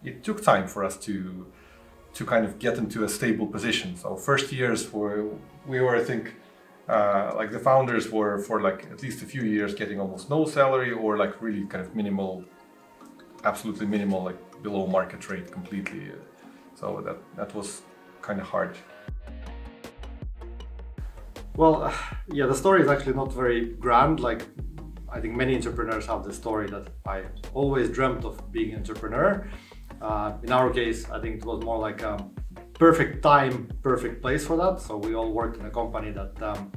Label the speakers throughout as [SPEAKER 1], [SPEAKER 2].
[SPEAKER 1] it took time for us to kind of get into a stable position. So first years we were, I think, like the founders were for like at least a few years getting almost no salary or like really kind of minimal, absolutely minimal, like below market rate completely. So that was kind of hard.
[SPEAKER 2] Well, yeah, the story is actually not very grand. Like, I think many entrepreneurs have the story that I always dreamt of being an entrepreneur. In our case, I think it was more like a perfect time, perfect place for that. So we all worked in a company that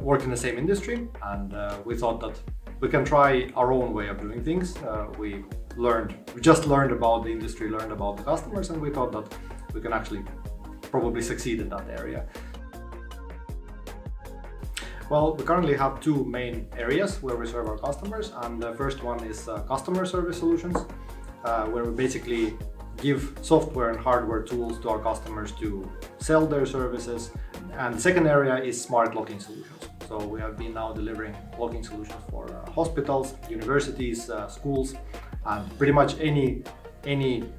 [SPEAKER 2] worked in the same industry, and we thought that we can try our own way of doing things. We just learned about the industry, learned about the customers, and we thought that we can actually probably succeed in that area. Well, we currently have two main areas where we serve our customers, and the first one is customer service solutions, where we basically give software and hardware tools to our customers to sell their services. And the second area is smart locking solutions. So we have been now delivering locking solutions for hospitals, universities, schools, and pretty much any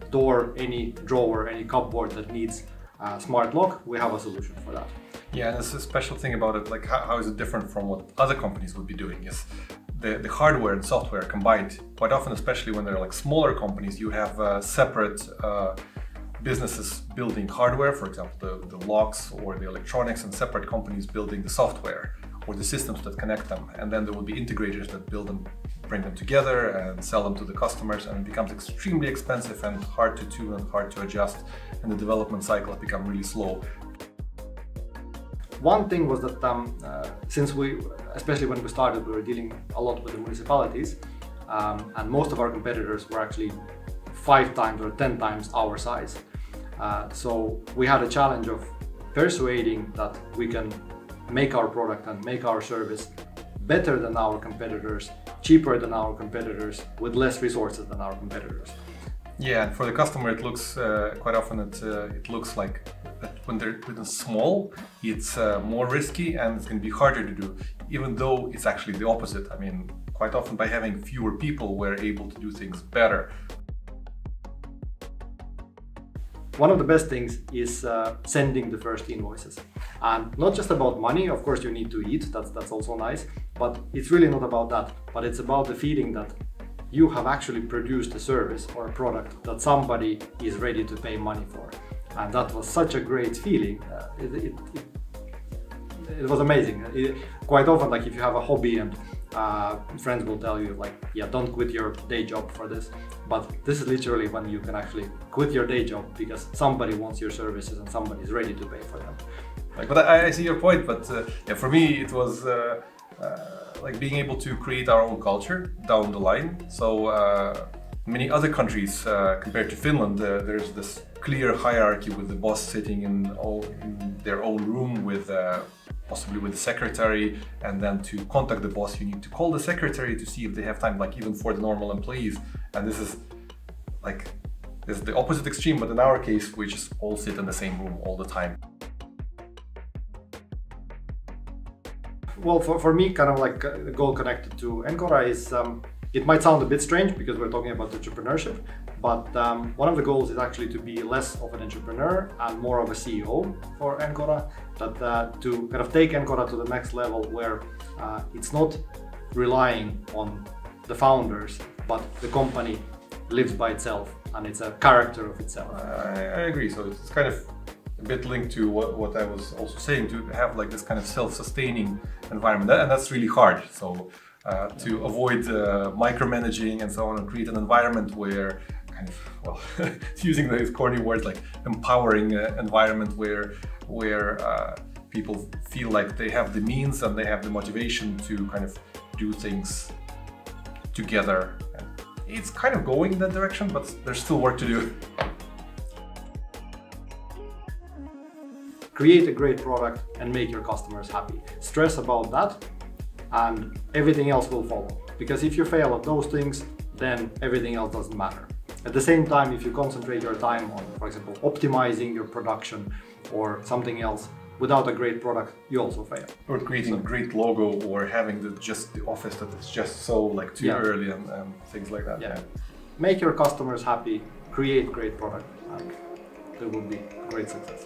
[SPEAKER 2] door, any drawer, any cupboard that needs a smart lock, we have a solution for that.
[SPEAKER 1] Yeah, and there's a special thing about it, like how is it different from what other companies would be doing is the hardware and software combined. Quite often, especially when they're like smaller companies, you have separate businesses building hardware, for example, the locks or the electronics, and separate companies building the software or the systems that connect them. And then there will be integrators that build them, bring them together and sell them to the customers, and it becomes extremely expensive and hard to tune and hard to adjust, and the development cycle has become really slow.
[SPEAKER 2] One thing was that since especially when we started, we were dealing a lot with the municipalities, and most of our competitors were actually 5 times or 10 times our size. So we had a challenge of persuading that we can make our product and make our service better than our competitors, cheaper than our competitors, with less resources than our competitors.
[SPEAKER 1] Yeah, and for the customer, it looks quite often it looks like that when they're small, it's more risky and it's going to be harder to do, even though it's actually the opposite. I mean, quite often by having fewer people, we're able to do things better.
[SPEAKER 2] One of the best things is sending the first invoices, and not just about money. Of course, you need to eat. That's also nice, but it's really not about that. But it's about the feeling that you have actually produced a service or a product that somebody is ready to pay money for. And that was such a great feeling. It was amazing. Quite often, like if you have a hobby and friends will tell you like, yeah, don't quit your day job for this. But this is literally when you can actually quit your day job because somebody wants your services and somebody is ready to pay for them.
[SPEAKER 1] Like, but I see your point, but yeah, for me it was like being able to create our own culture down the line. So many other countries compared to Finland, there's this clear hierarchy with the boss sitting in their own room with possibly with the secretary, and then to contact the boss you need to call the secretary to see if they have time, like even for the normal employees. And this is the opposite extreme, but in our case we just all sit in the same room all the time.
[SPEAKER 2] Well, for me, kind of like the goal connected to Enkora is, it might sound a bit strange because we're talking about entrepreneurship, but one of the goals is actually to be less of an entrepreneur and more of a CEO for Enkora, that to kind of take Enkora to the next level where it's not relying on the founders, but the company lives by itself and it's a character of itself.
[SPEAKER 1] I agree. So it's kind of a bit linked to what I was also saying, to have like this kind of self-sustaining environment, and that's really hard. So to avoid micromanaging and so on, and create an environment where kind of, well, using those corny words like empowering environment where people feel like they have the means and they have the motivation to kind of do things together. It's kind of going in that direction, but there's still work to do.
[SPEAKER 2] Create a great product and make your customers happy. Stress about that and everything else will follow. Because if you fail at those things, then everything else doesn't matter. At the same time, if you concentrate your time on, for example, optimizing your production or something else, without a great product, you also fail.
[SPEAKER 1] Or creating a great logo, or having just the office that it's just so like too early and things like that.
[SPEAKER 2] Yeah. Make your customers happy, create great product, and there would be great success.